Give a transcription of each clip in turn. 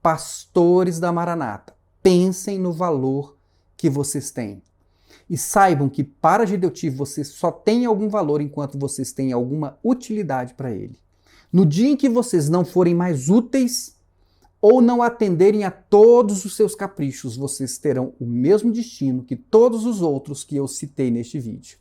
pastores da Maranata, pensem no valor que vocês têm. E saibam que para Gideoti vocês só têm algum valor enquanto vocês têm alguma utilidade para ele. No dia em que vocês não forem mais úteis ou não atenderem a todos os seus caprichos, vocês terão o mesmo destino que todos os outros que eu citei neste vídeo.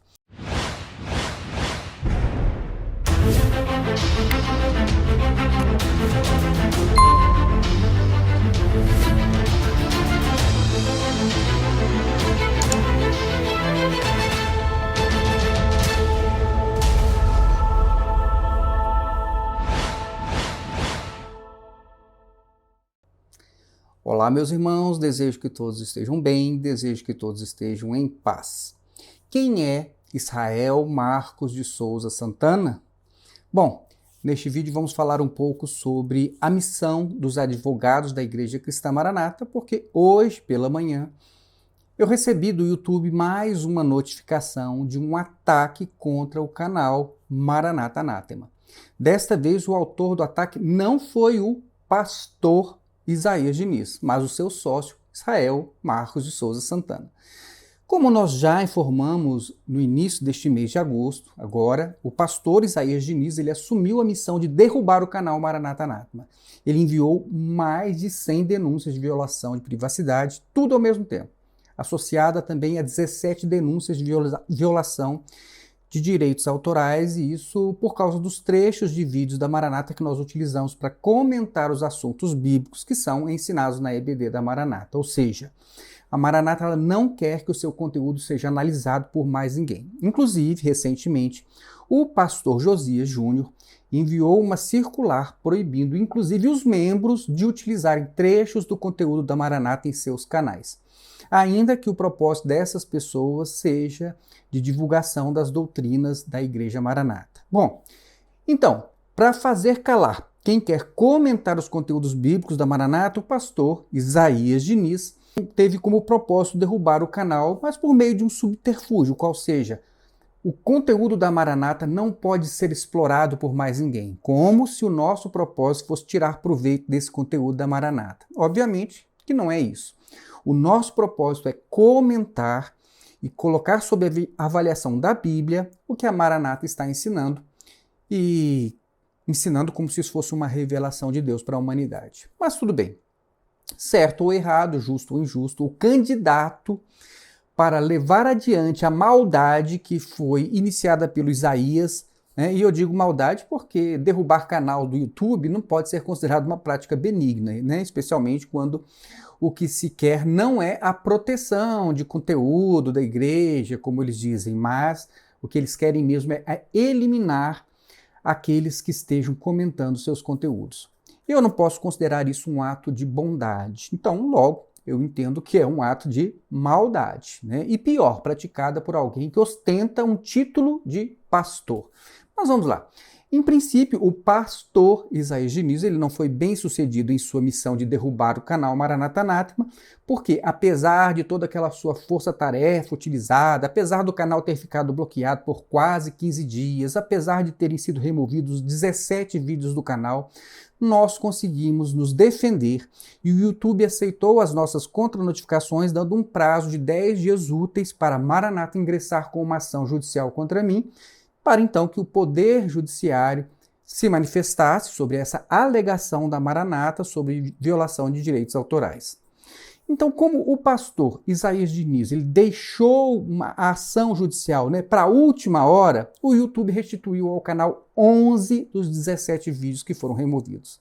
Olá, meus irmãos, desejo que todos estejam bem, desejo que todos estejam em paz. Quem é Israel Marcos de Souza Santana? Bom, neste vídeo vamos falar um pouco sobre a missão dos advogados da Igreja Cristã Maranata, porque hoje pela manhã eu recebi do YouTube mais uma notificação de um ataque contra o canal Maranata Anátema. Desta vez o autor do ataque não foi o pastor Isaías Diniz, mas o seu sócio, Israel Marcos de Souza Santana. Como nós já informamos no início deste mês de agosto, agora, o pastor Isaías Diniz ele assumiu a missão de derrubar o canal Maranata Anátema. Ele enviou mais de 100 denúncias de violação de privacidade, tudo ao mesmo tempo, associada também a 17 denúncias de violação de direitos autorais, e isso por causa dos trechos de vídeos da Maranata que nós utilizamos para comentar os assuntos bíblicos que são ensinados na EBD da Maranata. Ou seja, a Maranata ela não quer que o seu conteúdo seja analisado por mais ninguém. Inclusive, recentemente, o pastor Josias Júnior enviou uma circular proibindo, inclusive, os membros de utilizarem trechos do conteúdo da Maranata em seus canais, ainda que o propósito dessas pessoas seja de divulgação das doutrinas da Igreja Maranata. Bom, então, para fazer calar quem quer comentar os conteúdos bíblicos da Maranata, o pastor Isaías Diniz teve como propósito derrubar o canal, mas por meio de um subterfúgio, qual seja, o conteúdo da Maranata não pode ser explorado por mais ninguém, como se o nosso propósito fosse tirar proveito desse conteúdo da Maranata. Obviamente que não é isso. O nosso propósito é comentar e colocar sob a avaliação da Bíblia o que a Maranata está ensinando, e ensinando como se isso fosse uma revelação de Deus para a humanidade. Mas tudo bem. Certo ou errado, justo ou injusto, o candidato para levar adiante a maldade que foi iniciada pelo Isaías, né? E eu digo maldade porque derrubar canal do YouTube não pode ser considerado uma prática benigna, né? Especialmente quando o que se quer não é a proteção de conteúdo da igreja, como eles dizem, mas o que eles querem mesmo é eliminar aqueles que estejam comentando seus conteúdos. Eu não posso considerar isso um ato de bondade. Então, logo, eu entendo que é um ato de maldade, né? E pior, praticada por alguém que ostenta um título de pastor. Mas vamos lá. Em princípio, o pastor Isaías Diniz ele não foi bem sucedido em sua missão de derrubar o canal Maranata Anátema, porque apesar de toda aquela sua força-tarefa utilizada, apesar do canal ter ficado bloqueado por quase 15 dias, apesar de terem sido removidos 17 vídeos do canal, nós conseguimos nos defender e o YouTube aceitou as nossas contranotificações, dando um prazo de 10 dias úteis para a Maranata ingressar com uma ação judicial contra mim, para então que o Poder Judiciário se manifestasse sobre essa alegação da Maranata sobre violação de direitos autorais. Então, como o pastor Isaías Diniz ele deixou uma ação judicial, né, para a última hora, o YouTube restituiu ao canal 11 dos 17 vídeos que foram removidos.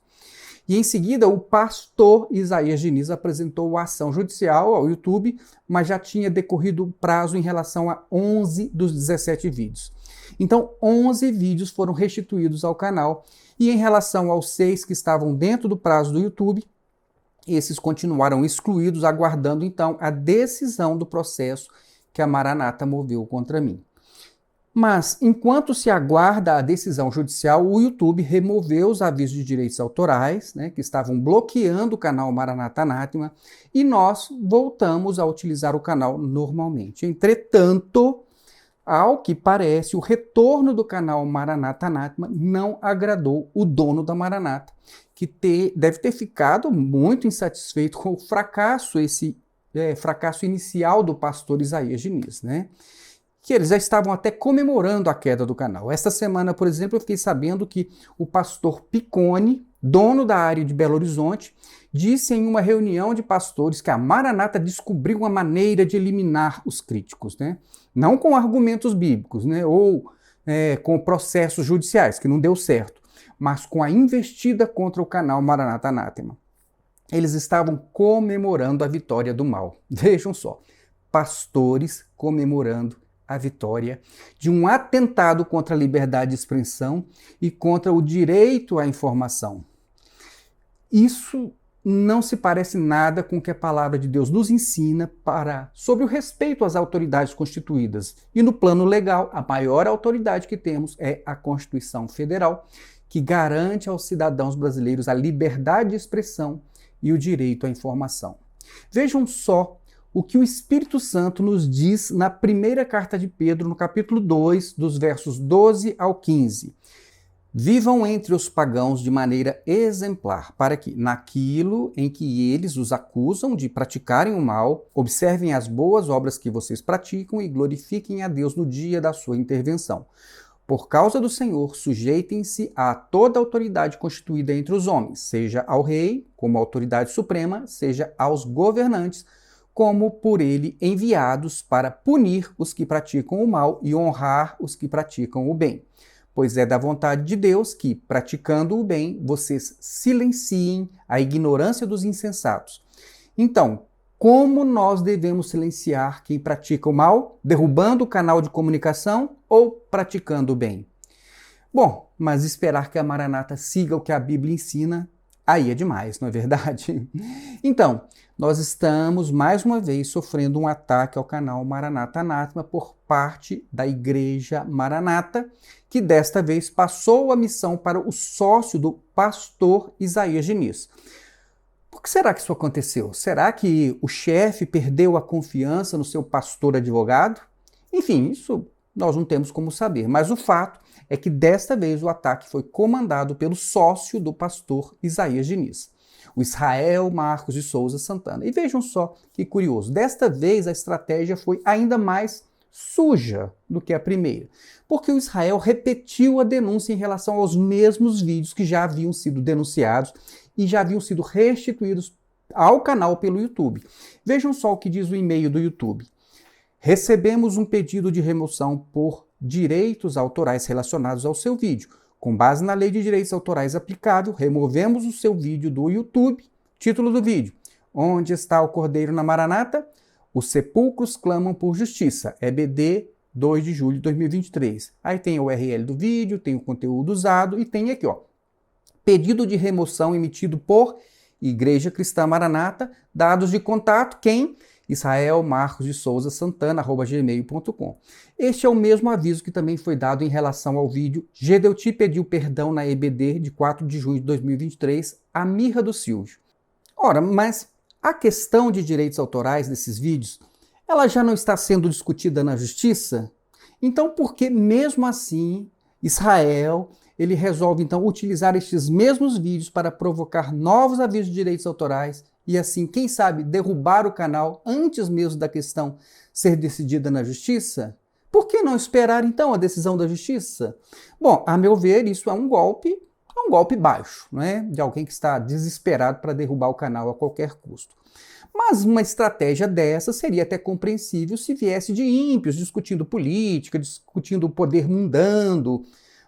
E em seguida, o pastor Isaías Diniz apresentou a ação judicial ao YouTube, mas já tinha decorrido o prazo em relação a 11 dos 17 vídeos. Então, 11 vídeos foram restituídos ao canal, e em relação aos 6 que estavam dentro do prazo do YouTube, esses continuaram excluídos, aguardando então a decisão do processo que a Maranata moveu contra mim. Mas, enquanto se aguarda a decisão judicial, o YouTube removeu os avisos de direitos autorais, né, que estavam bloqueando o canal Maranata Anátema, e nós voltamos a utilizar o canal normalmente. Entretanto, ao que parece, o retorno do canal Maranata Anátema não agradou o dono da Maranata, que deve ter ficado muito insatisfeito com o fracasso inicial do pastor Isaías Diniz, né? Que eles já estavam até comemorando a queda do canal. Esta semana, por exemplo, eu fiquei sabendo que o pastor Picone, dono da área de Belo Horizonte, disse em uma reunião de pastores que a Maranata descobriu uma maneira de eliminar os críticos, né? Não com argumentos bíblicos, né? Ou com processos judiciais, que não deu certo, mas com a investida contra o canal Maranata Anátema. Eles estavam comemorando a vitória do mal. Vejam só, pastores comemorando a vitória de um atentado contra a liberdade de expressão e contra o direito à informação. Isso não se parece nada com o que a palavra de Deus nos ensina sobre o respeito às autoridades constituídas. E no plano legal, a maior autoridade que temos é a Constituição Federal, que garante aos cidadãos brasileiros a liberdade de expressão e o direito à informação. Vejam só o que o Espírito Santo nos diz na primeira carta de Pedro, no capítulo 2, dos versos 12 ao 15. Vivam entre os pagãos de maneira exemplar, para que, naquilo em que eles os acusam de praticarem o mal, observem as boas obras que vocês praticam e glorifiquem a Deus no dia da sua intervenção. Por causa do Senhor, sujeitem-se a toda autoridade constituída entre os homens, seja ao rei, como autoridade suprema, seja aos governantes, como por ele enviados para punir os que praticam o mal e honrar os que praticam o bem. Pois é da vontade de Deus que, praticando o bem, vocês silenciem a ignorância dos insensatos. Então, como nós devemos silenciar quem pratica o mal? Derrubando o canal de comunicação ou praticando o bem? Bom, mas esperar que a Maranata siga o que a Bíblia ensina, aí é demais, não é verdade? Então, nós estamos, mais uma vez, sofrendo um ataque ao canal Maranata Anátema por parte da Igreja Maranata, que desta vez passou a missão para o sócio do pastor Isaías Diniz. Por que será que isso aconteceu? Será que o chefe perdeu a confiança no seu pastor advogado? Enfim, isso nós não temos como saber, mas o fato é que desta vez o ataque foi comandado pelo sócio do pastor Isaías Diniz, o Israel Marcos de Souza Santana. E vejam só que curioso, desta vez a estratégia foi ainda mais suja do que a primeira, porque o Israel repetiu a denúncia em relação aos mesmos vídeos que já haviam sido denunciados e já haviam sido restituídos ao canal pelo YouTube. Vejam só o que diz o e-mail do YouTube. Recebemos um pedido de remoção por direitos autorais relacionados ao seu vídeo. Com base na lei de direitos autorais aplicável, removemos o seu vídeo do YouTube. Título do vídeo: Onde está o Cordeiro na Maranata? Os sepulcros clamam por justiça. EBD, 2 de julho de 2023. Aí tem a URL do vídeo, tem o conteúdo usado e tem aqui, ó, pedido de remoção emitido por Igreja Cristã Maranata, dados de contato, quem? Israel Marcos de Souza Santana, @gmail.com. Este é o mesmo aviso que também foi dado em relação ao vídeo Gedeuti pediu perdão na EBD de 4 de junho de 2023, a Mirra do Silvio. Ora, mas a questão de direitos autorais desses vídeos, ela já não está sendo discutida na justiça? Então, por que mesmo assim Israel ele resolve então utilizar estes mesmos vídeos para provocar novos avisos de direitos autorais e assim, quem sabe, derrubar o canal antes mesmo da questão ser decidida na justiça? Por que não esperar então a decisão da justiça? Bom, a meu ver, isso é um golpe baixo, né? De alguém que está desesperado para derrubar o canal a qualquer custo. Mas uma estratégia dessa seria até compreensível se viesse de ímpios, discutindo política, discutindo o poder mundano,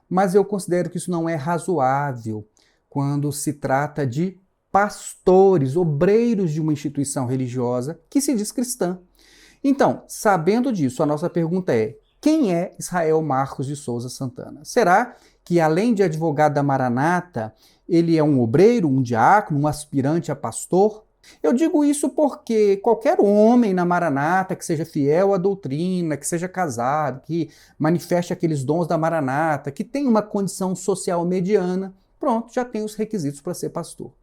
mas eu considero que isso não é razoável quando se trata de pastores, obreiros de uma instituição religiosa que se diz cristã. Então, sabendo disso, a nossa pergunta é: quem é Israel Marcos de Souza Santana? Será que, além de advogado da Maranata, ele é um obreiro, um diácono, um aspirante a pastor? Eu digo isso porque qualquer homem na Maranata que seja fiel à doutrina, que seja casado, que manifeste aqueles dons da Maranata, que tenha uma condição social mediana, pronto, já tem os requisitos para ser pastor,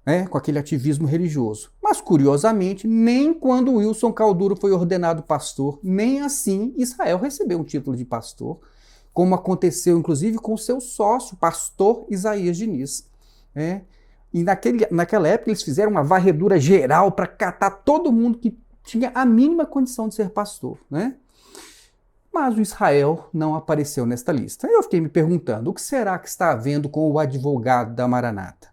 né? Com aquele ativismo religioso. Mas, curiosamente, nem quando Wilson Calduro foi ordenado pastor, nem assim Israel recebeu um título de pastor, como aconteceu inclusive com seu sócio, pastor Isaías Diniz. né? E naquela época eles fizeram uma varredura geral para catar todo mundo que tinha a mínima condição de ser pastor, né? Mas o Israel não apareceu nesta lista. Eu fiquei me perguntando, o que será que está havendo com o advogado da Maranata?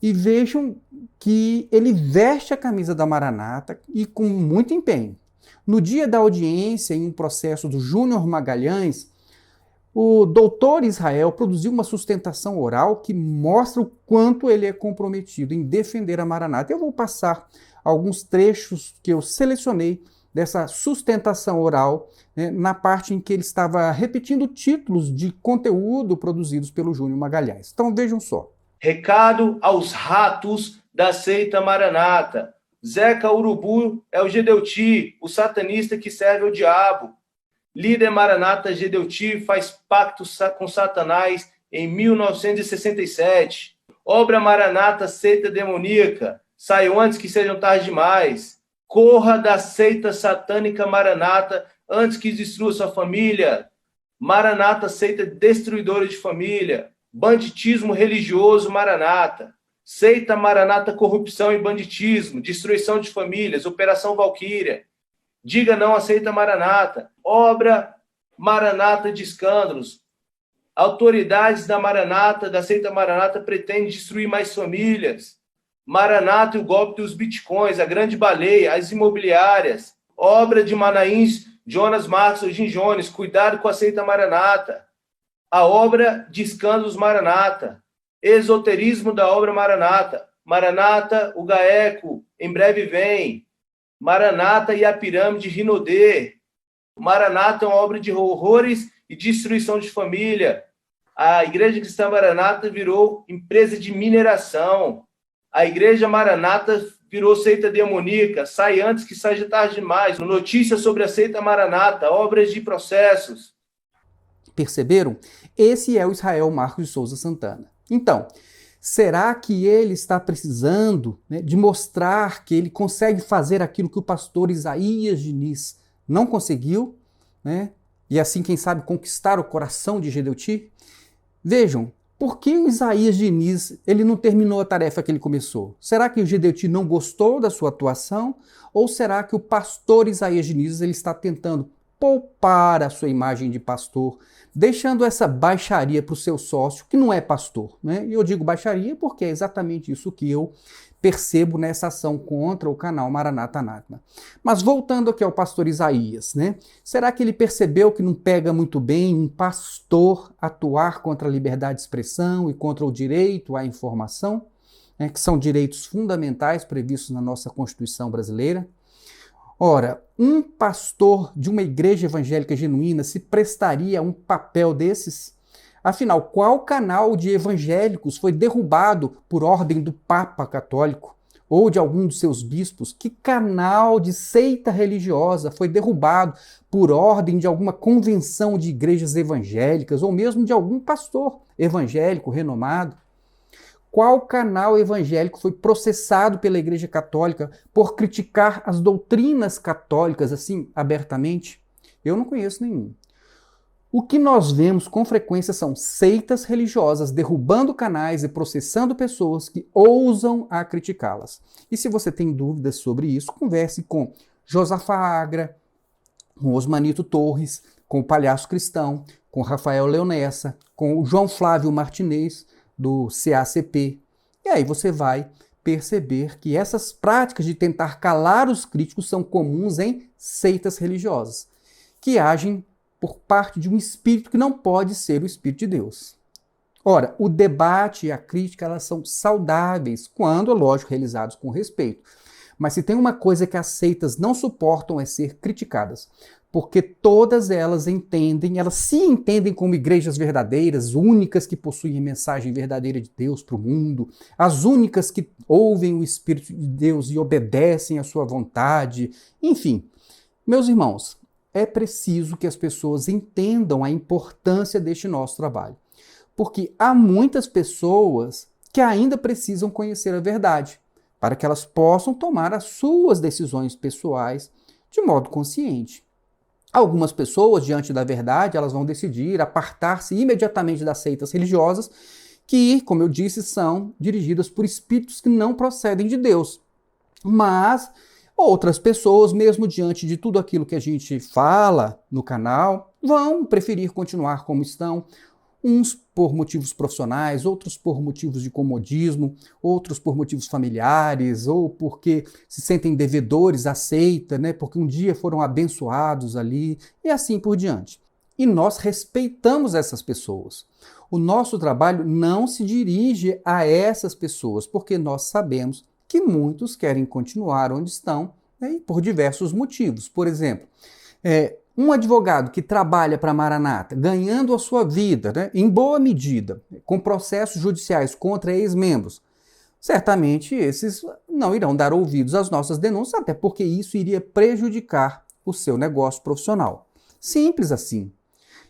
E vejam que ele veste a camisa da Maranata e com muito empenho. No dia da audiência, em um processo do Júnior Magalhães, o doutor Israel produziu uma sustentação oral que mostra o quanto ele é comprometido em defender a Maranata. Eu vou passar alguns trechos que eu selecionei dessa sustentação oral, né, na parte em que ele estava repetindo títulos de conteúdo produzidos pelo Júnior Magalhães. Então vejam só. Recado aos ratos da seita Maranata. Zeca Urubu é o Gedeuti, o satanista que serve ao diabo. Líder Maranata Gedeuti faz pacto com Satanás em 1967. Obra Maranata, seita demoníaca. Saiu antes que sejam tarde demais. Corra da seita satânica Maranata antes que destrua sua família. Maranata, seita destruidora de família. Banditismo religioso Maranata. Seita Maranata, corrupção e banditismo. Destruição de famílias. Operação Valquíria. Diga não à seita Maranata. Obra Maranata de escândalos. Autoridades da Maranata, da seita Maranata, pretendem destruir mais famílias. Maranata e o golpe dos bitcoins, a grande baleia, as imobiliárias. Obra de Manaíns, Jonas Marcos, o Jim Jones, cuidado com a seita Maranata. A obra de escândalos Maranata. Esoterismo da obra Maranata. Maranata, o Gaeco, em breve vem. Maranata e a pirâmide Rinodê. Maranata é uma obra de horrores e destruição de família. A Igreja Cristã Maranata virou empresa de mineração. A Igreja Maranata virou seita demoníaca. Sai antes que seja tarde demais. Notícias sobre a seita Maranata, obras de processos. Perceberam? Esse é o Israel Marcos de Souza Santana. Então, será que ele está precisando, né, de mostrar que ele consegue fazer aquilo que o pastor Isaías Diniz não conseguiu, né? E assim, quem sabe, conquistar o coração de Gedeuti? Vejam, por que o Isaías Diniz ele não terminou a tarefa que ele começou? Será que o Gedeuti não gostou da sua atuação? Ou será que o pastor Isaías Diniz ele está tentando poupar a sua imagem de pastor, deixando essa baixaria para o seu sócio, que não é pastor, né? E eu digo baixaria porque é exatamente isso que eu percebo nessa ação contra o canal Maranata Anátema. Mas voltando aqui ao pastor Isaías, né? Será que ele percebeu que não pega muito bem um pastor atuar contra a liberdade de expressão e contra o direito à informação, né, que são direitos fundamentais previstos na nossa Constituição brasileira? Ora, um pastor de uma igreja evangélica genuína se prestaria a um papel desses? Afinal, qual canal de evangélicos foi derrubado por ordem do Papa Católico ou de algum dos seus bispos? Que canal de seita religiosa foi derrubado por ordem de alguma convenção de igrejas evangélicas ou mesmo de algum pastor evangélico renomado? Qual canal evangélico foi processado pela Igreja Católica por criticar as doutrinas católicas assim abertamente? Eu não conheço nenhum. O que nós vemos com frequência são seitas religiosas derrubando canais e processando pessoas que ousam a criticá-las. E se você tem dúvidas sobre isso, converse com Josafa Agra, com Osmanito Torres, com o Palhaço Cristão, com Rafael Leonessa, com o João Flávio Martinez, do CACP. E aí você vai perceber que essas práticas de tentar calar os críticos são comuns em seitas religiosas, que agem por parte de um espírito que não pode ser o Espírito de Deus. Ora, o debate e a crítica elas são saudáveis, quando, é lógico, realizados com respeito. Mas se tem uma coisa que as seitas não suportam é ser criticadas, porque todas elas se entendem como igrejas verdadeiras, únicas que possuem a mensagem verdadeira de Deus para o mundo, as únicas que ouvem o Espírito de Deus e obedecem à sua vontade. Enfim, meus irmãos, é preciso que as pessoas entendam a importância deste nosso trabalho, porque há muitas pessoas que ainda precisam conhecer a verdade, para que elas possam tomar as suas decisões pessoais de modo consciente. Algumas pessoas, diante da verdade, elas vão decidir apartar-se imediatamente das seitas religiosas que, como eu disse, são dirigidas por espíritos que não procedem de Deus. Mas outras pessoas, mesmo diante de tudo aquilo que a gente fala no canal, vão preferir continuar como estão, uns por motivos profissionais, outros por motivos de comodismo, outros por motivos familiares, ou porque se sentem devedores à seita, né, porque um dia foram abençoados ali, e assim por diante. E nós respeitamos essas pessoas. O nosso trabalho não se dirige a essas pessoas, porque nós sabemos que muitos querem continuar onde estão, né, e por diversos motivos. Por exemplo, um advogado que trabalha para a Maranata, ganhando a sua vida, né, em boa medida, com processos judiciais contra ex-membros, certamente esses não irão dar ouvidos às nossas denúncias, até porque isso iria prejudicar o seu negócio profissional. Simples assim.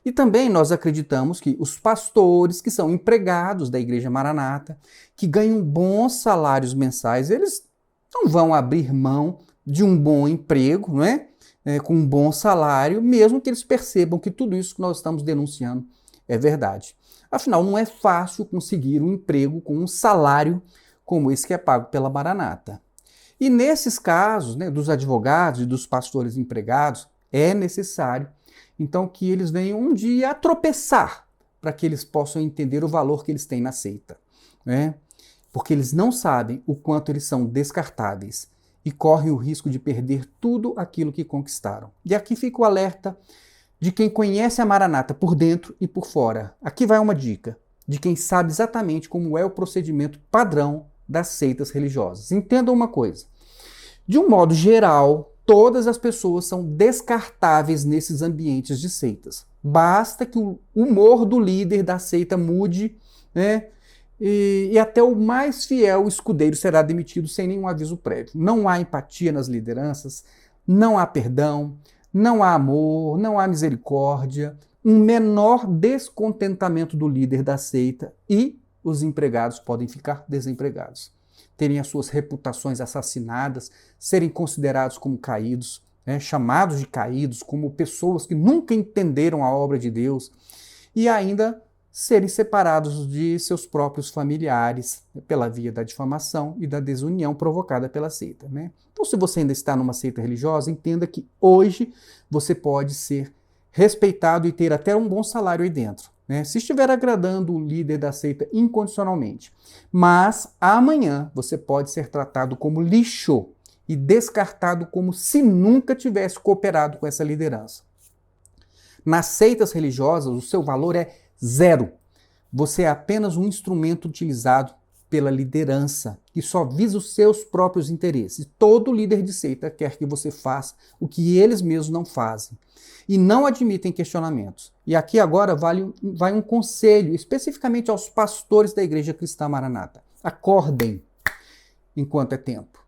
E também nós acreditamos que os pastores que são empregados da Igreja Maranata, que ganham bons salários mensais, eles não vão abrir mão de um bom emprego, não é? Com um bom salário, mesmo que eles percebam que tudo isso que nós estamos denunciando é verdade. Afinal, não é fácil conseguir um emprego com um salário como esse que é pago pela Maranata. E nesses casos, né, dos advogados e dos pastores empregados, é necessário, então, que eles venham um dia a tropeçar para que eles possam entender o valor que eles têm na seita, né? Porque eles não sabem o quanto eles são descartáveis e correm o risco de perder tudo aquilo que conquistaram. E aqui fica o alerta de quem conhece a Maranata por dentro e por fora. Aqui vai uma dica de quem sabe exatamente como é o procedimento padrão das seitas religiosas. Entendam uma coisa. De um modo geral, todas as pessoas são descartáveis nesses ambientes de seitas. Basta que o humor do líder da seita mude, né? E até o mais fiel escudeiro será demitido sem nenhum aviso prévio. Não há empatia nas lideranças, não há perdão, não há amor, não há misericórdia, um menor descontentamento do líder da seita e os empregados podem ficar desempregados, terem as suas reputações assassinadas, serem considerados como caídos, né, chamados de caídos, como pessoas que nunca entenderam a obra de Deus e ainda serem separados de seus próprios familiares, né, pela via da difamação e da desunião provocada pela seita, né? Então, se você ainda está numa seita religiosa, entenda que hoje você pode ser respeitado e ter até um bom salário aí dentro, né, se estiver agradando o líder da seita incondicionalmente. Mas amanhã você pode ser tratado como lixo e descartado como se nunca tivesse cooperado com essa liderança. Nas seitas religiosas, o seu valor é zero. Você é apenas um instrumento utilizado pela liderança, que só visa os seus próprios interesses. Todo líder de seita quer que você faça o que eles mesmos não fazem e não admitem questionamentos. E aqui agora vai um conselho especificamente aos pastores da Igreja Cristã Maranata. Acordem enquanto é tempo.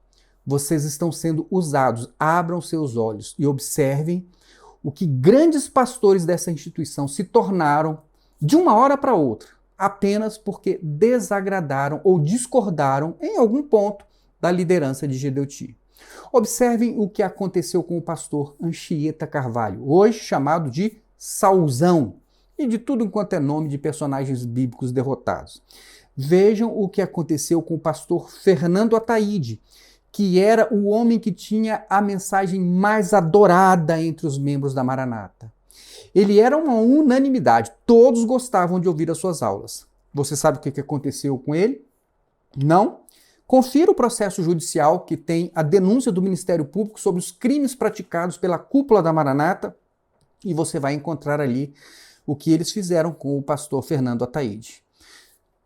Vocês estão sendo usados. Abram seus olhos e observem o que grandes pastores dessa instituição se tornaram de uma hora para outra, apenas porque desagradaram ou discordaram em algum ponto da liderança de Gedeuti. Observem o que aconteceu com o pastor Anchieta Carvalho, hoje chamado de Saulzão, e de tudo enquanto é nome de personagens bíblicos derrotados. Vejam o que aconteceu com o pastor Fernando Ataíde, que era o homem que tinha a mensagem mais adorada entre os membros da Maranata. Ele era uma unanimidade, todos gostavam de ouvir as suas aulas. Você sabe o que aconteceu com ele? Não? Confira o processo judicial que tem a denúncia do Ministério Público sobre os crimes praticados pela cúpula da Maranata e você vai encontrar ali o que eles fizeram com o pastor Fernando Ataíde.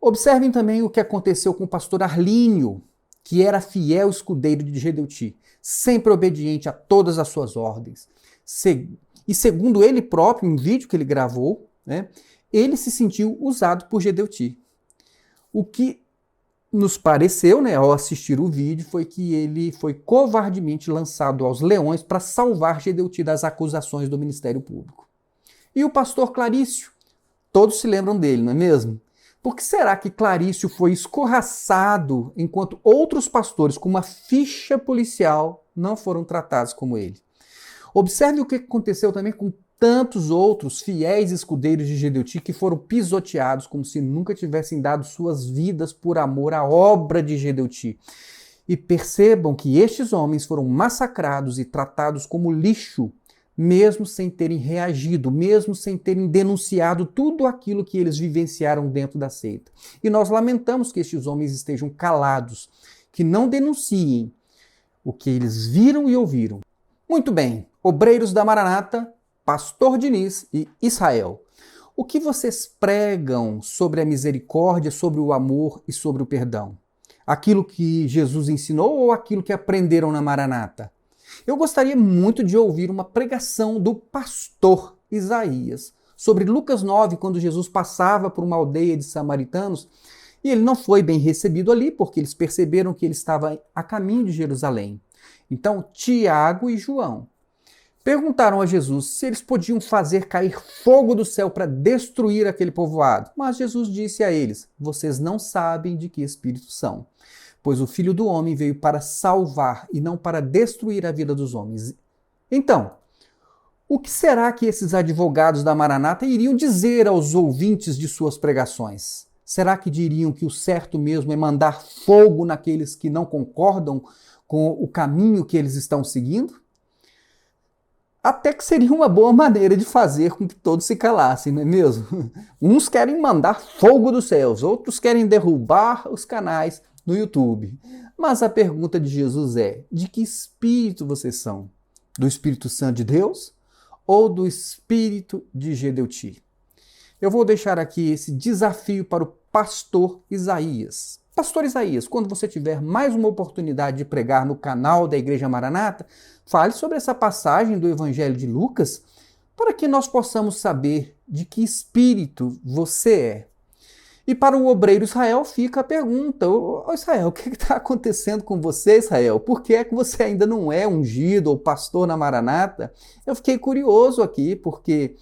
Observem também o que aconteceu com o pastor Arlínio, que era fiel escudeiro de Gedeuti, sempre obediente a todas as suas ordens. E segundo ele próprio, em um vídeo que ele gravou, né, ele se sentiu usado por Gedeuti. O que nos pareceu, né, ao assistir o vídeo, foi que ele foi covardemente lançado aos leões para salvar Gedeuti das acusações do Ministério Público. E o pastor Clarício? Todos se lembram dele, não é mesmo? Por que será que Clarício foi escorraçado enquanto outros pastores com uma ficha policial não foram tratados como ele? Observe o que aconteceu também com tantos outros fiéis escudeiros de Gedeuti que foram pisoteados como se nunca tivessem dado suas vidas por amor à obra de Gedeuti. E percebam que estes homens foram massacrados e tratados como lixo, mesmo sem terem reagido, mesmo sem terem denunciado tudo aquilo que eles vivenciaram dentro da seita. E nós lamentamos que estes homens estejam calados, que não denunciem o que eles viram e ouviram. Muito bem, obreiros da Maranata, Pastor Diniz e Israel. O que vocês pregam sobre a misericórdia, sobre o amor e sobre o perdão? Aquilo que Jesus ensinou ou aquilo que aprenderam na Maranata? Eu gostaria muito de ouvir uma pregação do pastor Isaías sobre Lucas 9, quando Jesus passava por uma aldeia de samaritanos e ele não foi bem recebido ali porque eles perceberam que ele estava a caminho de Jerusalém. Então, Tiago e João perguntaram a Jesus se eles podiam fazer cair fogo do céu para destruir aquele povoado. Mas Jesus disse a eles: vocês não sabem de que espírito são, pois o Filho do Homem veio para salvar e não para destruir a vida dos homens. Então, o que será que esses advogados da Maranata iriam dizer aos ouvintes de suas pregações? Será que diriam que o certo mesmo é mandar fogo naqueles que não concordam com o caminho que eles estão seguindo? Até que seria uma boa maneira de fazer com que todos se calassem, não é mesmo? Uns querem mandar fogo dos céus, outros querem derrubar os canais no YouTube. Mas a pergunta de Jesus é: de que espírito vocês são? Do Espírito Santo de Deus ou do espírito de Gedeuti? Eu vou deixar aqui esse desafio para o pastor Isaías. Pastor Isaías, quando você tiver mais uma oportunidade de pregar no canal da Igreja Maranata, fale sobre essa passagem do Evangelho de Lucas para que nós possamos saber de que espírito você é. E para o obreiro Israel fica a pergunta: ô Israel, o que está acontecendo com você, Israel? Por que é que você ainda não é ungido ou pastor na Maranata? Eu fiquei curioso aqui, porque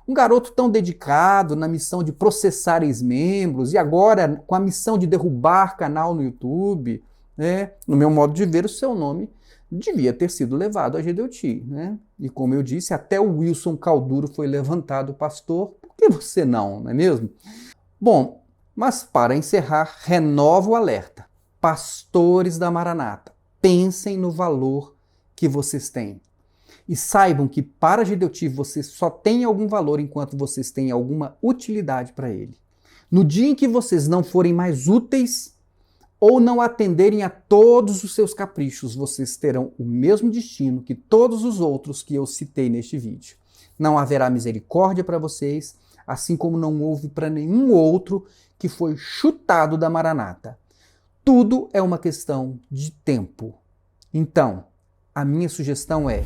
um garoto tão dedicado na missão de processar ex-membros e agora com a missão de derrubar canal no YouTube, né? No meu modo de ver, o seu nome devia ter sido levado a Gedeuti, né? E como eu disse, até o Wilson Calduro foi levantado pastor. Por que você não é mesmo? Bom, mas para encerrar, renovo o alerta. Pastores da Maranata, pensem no valor que vocês têm. E saibam que para Gedeuti vocês só têm algum valor enquanto vocês têm alguma utilidade para ele. No dia em que vocês não forem mais úteis ou não atenderem a todos os seus caprichos, vocês terão o mesmo destino que todos os outros que eu citei neste vídeo. Não haverá misericórdia para vocês, assim como não houve para nenhum outro que foi chutado da Maranata. Tudo é uma questão de tempo. Então, a minha sugestão é: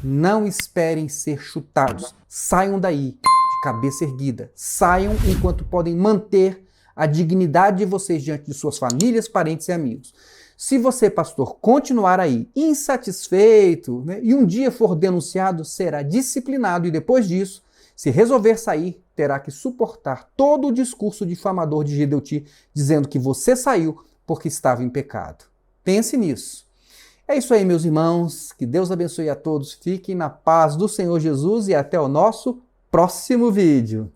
não esperem ser chutados. Saiam daí, de cabeça erguida. Saiam enquanto podem manter a dignidade de vocês diante de suas famílias, parentes e amigos. Se você, pastor, continuar aí insatisfeito, né, e um dia for denunciado, será disciplinado e depois disso, se resolver sair, terá que suportar todo o discurso difamador de Gedeuti, dizendo que você saiu porque estava em pecado. Pense nisso. É isso aí, meus irmãos. Que Deus abençoe a todos. Fiquem na paz do Senhor Jesus e até o nosso próximo vídeo.